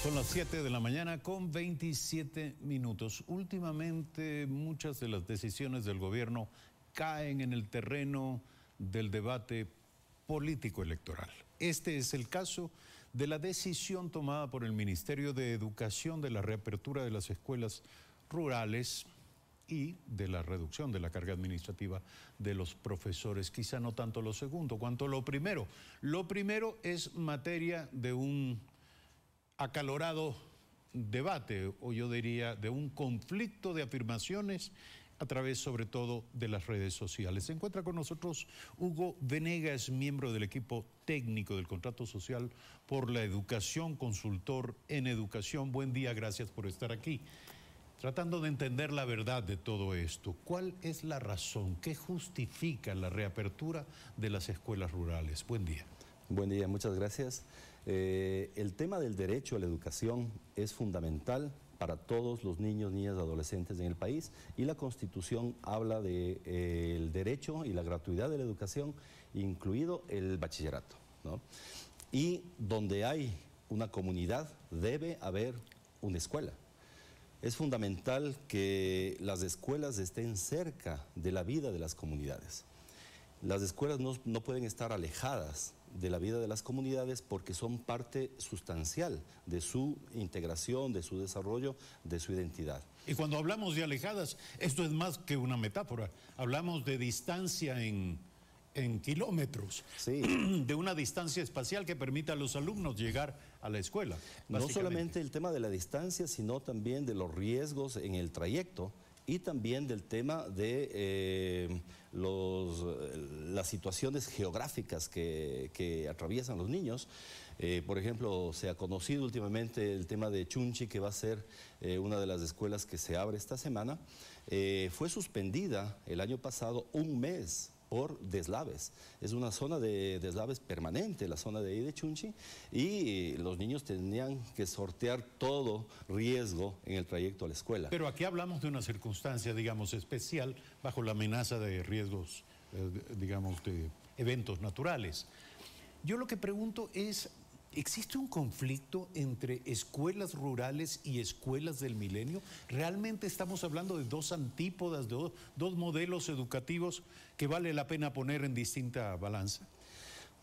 Son las 7 de la mañana con 27 minutos. Últimamente muchas de las decisiones del gobierno caen en el terreno del debate político-electoral. Este es el caso de la decisión tomada por el Ministerio de Educación de la reapertura de las escuelas rurales y de la reducción de la carga administrativa de los profesores. Quizá no tanto lo segundo, cuanto lo primero. Lo primero es materia de un acalorado debate, o yo diría de un conflicto de afirmaciones a través sobre todo de las redes sociales. Se encuentra con nosotros Hugo Venegas, miembro del equipo técnico del Contrato Social por la Educación, consultor en educación. Buen día, gracias por estar aquí. Tratando de entender la verdad de todo esto, ¿cuál es la razón? ¿Qué justifica la reapertura de las escuelas rurales? Buen día. Buen día, muchas gracias. El tema del derecho a la educación es fundamental para todos los niños, niñas, adolescentes en el país, y la Constitución habla de el derecho y la gratuidad de la educación, incluido el bachillerato, ¿no? Y donde hay una comunidad debe haber una escuela. Es fundamental que las escuelas estén cerca de la vida de las comunidades. Las escuelas no pueden estar alejadas de la vida de las comunidades porque son parte sustancial de su integración, de su desarrollo, de su identidad. Y cuando hablamos de alejadas, esto es más que una metáfora. Hablamos de distancia en kilómetros, sí, de una distancia espacial que permita a los alumnos llegar a la escuela. No solamente el tema de la distancia, sino también de los riesgos en el trayecto, y también del tema de las situaciones geográficas que atraviesan los niños. Por ejemplo, se ha conocido últimamente el tema de Chunchi, que va a ser una de las escuelas que se abre esta semana. Fue suspendida el año pasado un mes por deslaves. Es una zona de deslaves permanente, la zona de ahí de Chunchi, y los niños tenían que sortear todo riesgo en el trayecto a la escuela. Pero aquí hablamos de una circunstancia, digamos, especial, bajo la amenaza de riesgos, digamos, de eventos naturales. Yo lo que pregunto es, ¿existe un conflicto entre escuelas rurales y escuelas del milenio? ¿Realmente estamos hablando de dos antípodas, de dos modelos educativos que vale la pena poner en distinta balanza?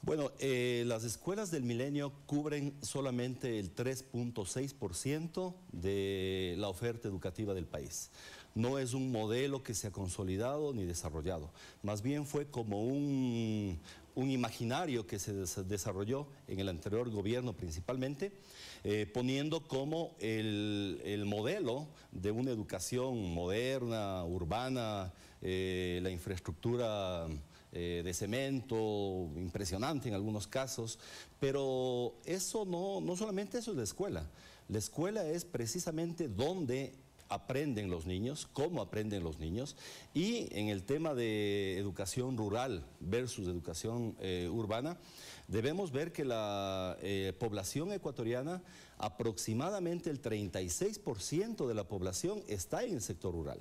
Bueno, las escuelas del milenio cubren solamente el 3.6% de la oferta educativa del país. No es un modelo que se ha consolidado ni desarrollado. Más bien fue como un imaginario que se desarrolló en el anterior gobierno principalmente, poniendo como el modelo de una educación moderna, urbana, la infraestructura de cemento, impresionante en algunos casos, pero eso no solamente eso es la escuela. La escuela es precisamente donde aprenden los niños, cómo aprenden los niños, y en el tema de educación rural versus educación urbana, debemos ver que la población ecuatoriana, aproximadamente el 36% de la población está en el sector rural.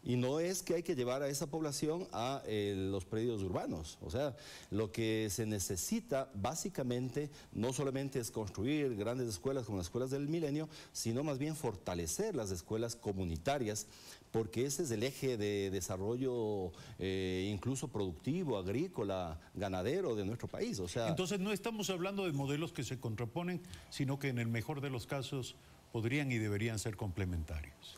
Y no es que hay que llevar a esa población a los predios urbanos. O sea, lo que se necesita básicamente no solamente es construir grandes escuelas como las escuelas del milenio, sino más bien fortalecer las escuelas comunitarias, porque ese es el eje de desarrollo incluso productivo, agrícola, ganadero de nuestro país. O sea, entonces no estamos hablando de modelos que se contraponen, sino que en el mejor de los casos podrían y deberían ser complementarios.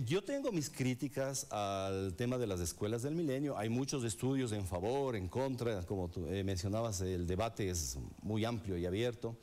Yo tengo mis críticas al tema de las escuelas del milenio. Hay muchos estudios en favor, en contra, como tú mencionabas, el debate es muy amplio y abierto,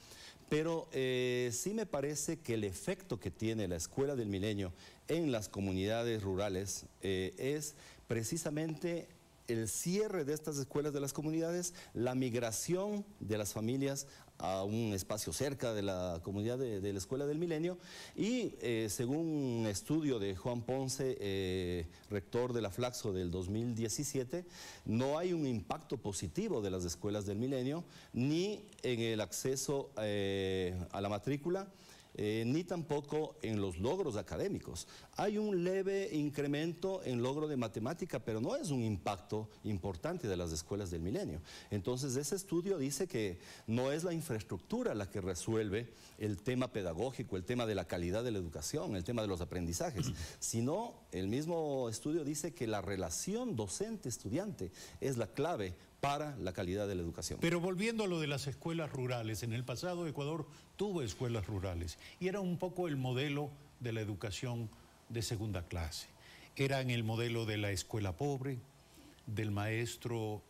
pero sí me parece que el efecto que tiene la escuela del milenio en las comunidades rurales es precisamente el cierre de estas escuelas de las comunidades, la migración de las familias a un espacio cerca de la comunidad de la Escuela del Milenio, y según un estudio de Juan Ponce, rector de la Flaxo del 2017, no hay un impacto positivo de las escuelas del Milenio, ni en el acceso a la matrícula, ni tampoco en los logros académicos. Hay un leve incremento en logro de matemática, pero no es un impacto importante de las escuelas del milenio. Entonces, ese estudio dice que no es la infraestructura la que resuelve el tema pedagógico, el tema de la calidad de la educación, el tema de los aprendizajes, sino el mismo estudio dice que la relación docente-estudiante es la clave para la calidad de la educación. Pero volviendo a lo de las escuelas rurales, en el pasado Ecuador tuvo escuelas rurales y era un poco el modelo de la educación de segunda clase. Eran el modelo de la escuela pobre, del maestro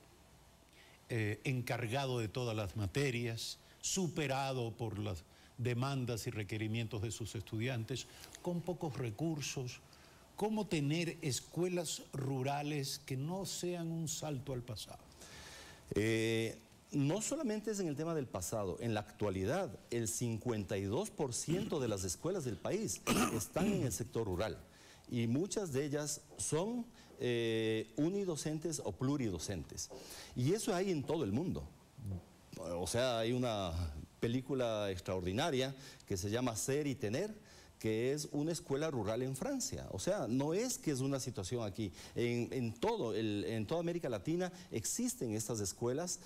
encargado de todas las materias, superado por las demandas y requerimientos de sus estudiantes, con pocos recursos. ¿Cómo tener escuelas rurales que no sean un salto al pasado? No solamente es en el tema del pasado, en la actualidad el 52% de las escuelas del país están en el sector rural y muchas de ellas son unidocentes o pluridocentes. Y eso hay en todo el mundo. O sea, hay una película extraordinaria que se llama Ser y Tener, que es una escuela rural en Francia. O sea, no es que es una situación aquí. En toda América Latina existen estas escuelas,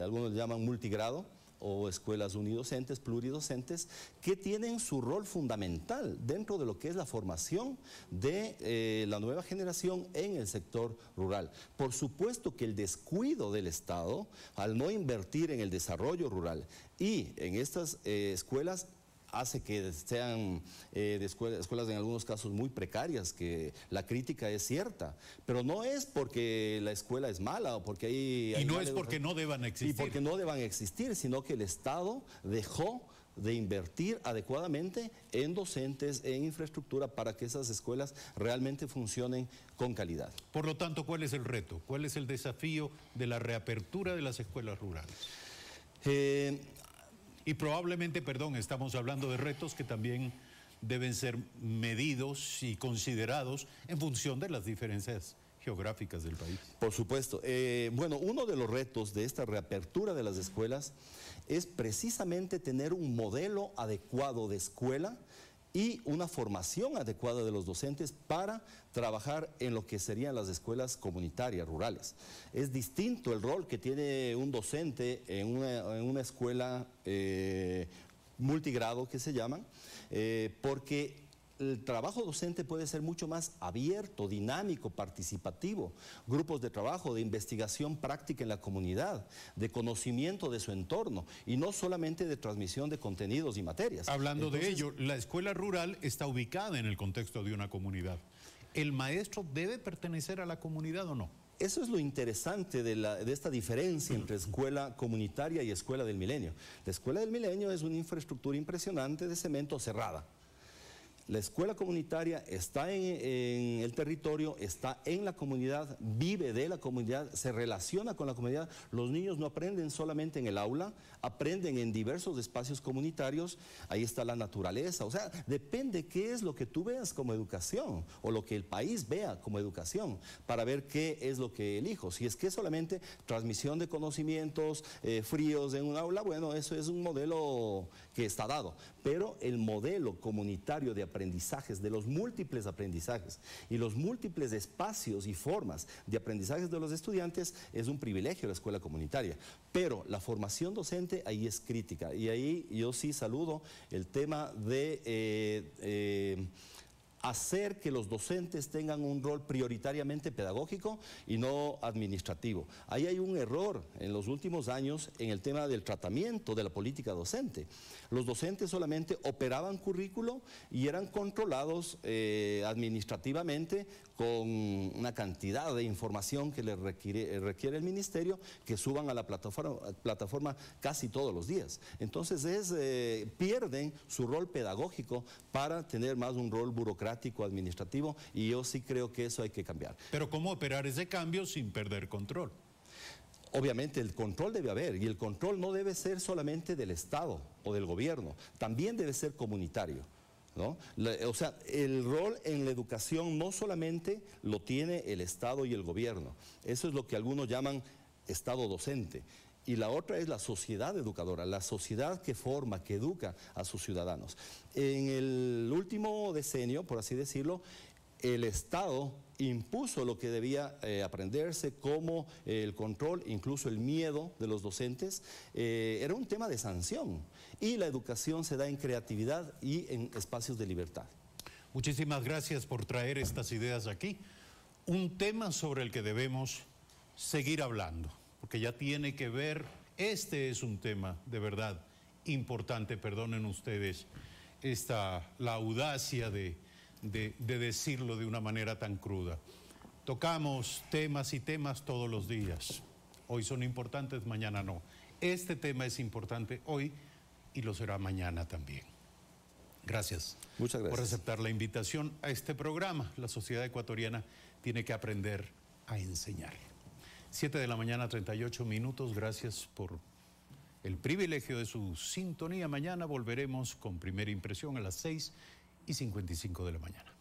algunos llaman multigrado, o escuelas unidocentes, pluridocentes, que tienen su rol fundamental dentro de lo que es la formación de la nueva generación en el sector rural. Por supuesto que el descuido del Estado, al no invertir en el desarrollo rural y en estas escuelas, hace que sean escuelas en algunos casos muy precarias, que la crítica es cierta, pero no es porque la escuela es mala o porque hay y no es porque no deban existir. Y porque no deban existir, sino que el Estado dejó de invertir adecuadamente en docentes, en infraestructura, para que esas escuelas realmente funcionen con calidad. Por lo tanto, ¿cuál es el reto? ¿Cuál es el desafío de la reapertura de las escuelas rurales? Y probablemente, perdón, estamos hablando de retos que también deben ser medidos y considerados en función de las diferencias geográficas del país. Por supuesto. Bueno, uno de los retos de esta reapertura de las escuelas es precisamente tener un modelo adecuado de escuela y una formación adecuada de los docentes para trabajar en lo que serían las escuelas comunitarias rurales. Es distinto el rol que tiene un docente en una escuela multigrado, que se llaman, porque el trabajo docente puede ser mucho más abierto, dinámico, participativo, grupos de trabajo, de investigación práctica en la comunidad, de conocimiento de su entorno y no solamente de transmisión de contenidos y materias. Hablando de ello, la escuela rural está ubicada en el contexto de una comunidad. ¿El maestro debe pertenecer a la comunidad o no? Eso es lo interesante de esta diferencia entre escuela comunitaria y escuela del milenio. La escuela del milenio es una infraestructura impresionante de cemento cerrada. La escuela comunitaria está en el territorio, está en la comunidad, vive de la comunidad, se relaciona con la comunidad. Los niños no aprenden solamente en el aula, aprenden en diversos espacios comunitarios. Ahí está la naturaleza. O sea, depende qué es lo que tú veas como educación o lo que el país vea como educación para ver qué es lo que elijo. Si es que solamente transmisión de conocimientos fríos en un aula, bueno, eso es un modelo que está dado. Pero el modelo comunitario de aprendizajes, de los múltiples aprendizajes y los múltiples espacios y formas de aprendizajes de los estudiantes es un privilegio de la escuela comunitaria. Pero la formación docente ahí es crítica y ahí yo sí saludo el tema de hacer que los docentes tengan un rol prioritariamente pedagógico y no administrativo. Ahí hay un error en los últimos años en el tema del tratamiento de la política docente. Los docentes solamente operaban currículo y eran controlados administrativamente con una cantidad de información que les requiere el ministerio, que suban a la plataforma casi todos los días. Entonces pierden su rol pedagógico para tener más un rol burocrático, administrativo, y yo sí creo que eso hay que cambiar. Pero ¿cómo operar ese cambio sin perder control? Obviamente el control debe haber, y el control no debe ser solamente del Estado o del gobierno, también debe ser comunitario, ¿no? O sea, el rol en la educación no solamente lo tiene el Estado y el gobierno, eso es lo que algunos llaman Estado docente. y la otra es la sociedad educadora, la sociedad que forma, que educa a sus ciudadanos. En el último decenio, por así decirlo, el Estado impuso lo que debía aprenderse, como el control, incluso el miedo de los docentes. Era un tema de sanción, y la educación se da en creatividad y en espacios de libertad. Muchísimas gracias por traer estas ideas aquí. Un tema sobre el que debemos seguir hablando, porque ya tiene que ver, este es un tema de verdad importante, perdonen ustedes la audacia de decirlo de una manera tan cruda. Tocamos temas y temas todos los días. Hoy son importantes, mañana no. Este tema es importante hoy y lo será mañana también. Gracias. Muchas gracias por aceptar la invitación a este programa. La sociedad ecuatoriana tiene que aprender a enseñar. 7 de la mañana, 38 minutos. Gracias por el privilegio de su sintonía. Mañana volveremos con Primera Impresión a las 6:55 de la mañana.